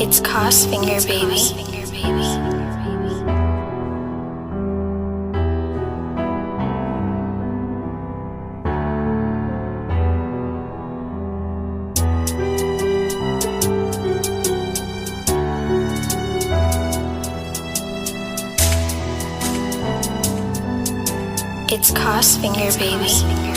It's Cosfinger, baby. It's Cosfinger, baby.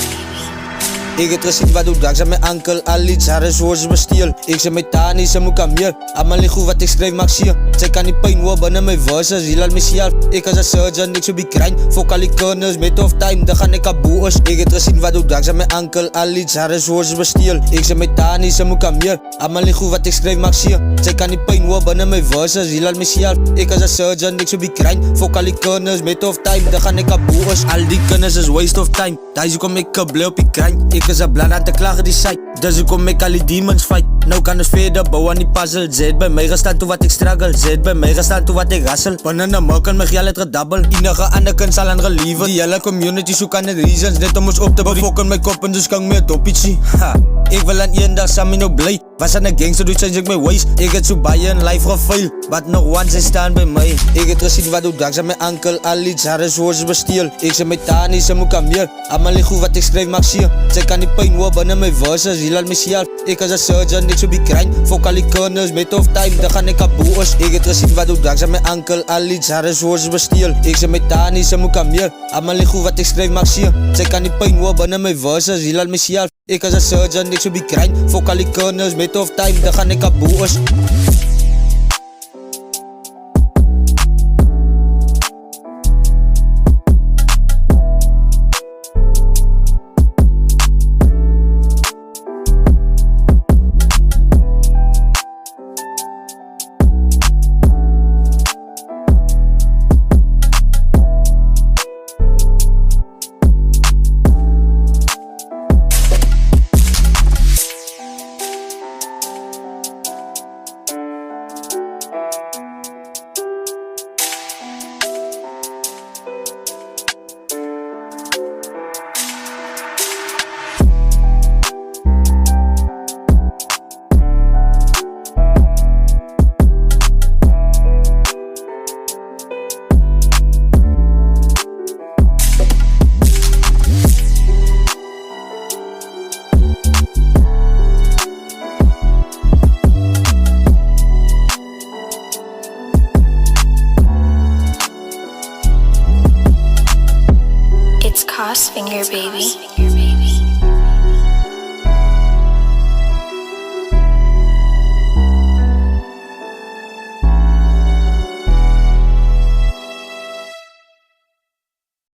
Ik het gezien wat doe drugs aan mijn ankel. Al iets haar is hoe ze me steel. Ik zeg met Tani, ze moet kameel. Allemaal niet goed wat ik schrijf mag zien. Zij kan niet pijn worden binnen mijn verses. Heel al misiaal. Ik als een surgeon, ik zou be crying. Fok al die corners, met of time, dan ga ik aboos. Ik het gezien wat doe drugs aan mijn ankel. Al iets haar is hoe ze me steel. Ik zeg met Tani, ze moet kameel. Allemaal niet goed wat ik schrijf mag zien. Zij kan niet pijn worden binnen mijn verses. Heel al misiaal. Ik als een surgeon, ik zou be crying. Fok al die corners, met of time, dan ga ik aboos. Al die kennis is waste of time. Thuis kom ik blij op je krijn. Ik is een blad aan te klagen die site. Dus ik kom ik al die demons fight. Nou kan het verder bouwen aan die puzzle. Zet bij mij gestaan toe wat ik struggle. Zet bij mij gestaan toe wat ik hassel. Wanneer een kan mijn geld het gedabbel. Enige ander kan zal aan gelieven. Die hele community zoek aan de reasons. Net om ons op te befokken mijn kop en dus kan ik meer toppie. Ha. Ik wil aan één dag samen nou blij. Was aan de gangster doet change ik mijn ways. Ik het zo bij een life gefail. Wat nog once is staan bij mij. Ik het gezien wat doe drugs aan mijn ankel. Al iets haar is hoe ze besteel. Ik zeg met Tani, ze moet kameel. Allemaal niet goed wat ik schrijf mag zien. Zij kan niet pijn worden binnen mijn verses. Heel al misiaal. Ik als een surgeon, ik zou be crying. Fok al die corners, met of time, dan ga ik aboos. Ik het gezien wat doe drugs aan mijn ankel. Al iets haar is hoe ze besteel. Ik zeg met Tani, ze moet kameel. Allemaal niet goed wat ik schrijf mag zien. Zij kan niet pijn worden binnen mijn verses. Heel al misiaal. Ik als een surgeon, ik zou be crying. Fok al die corners, met of time, dan ga ik aboos. It's Cosfinger, baby.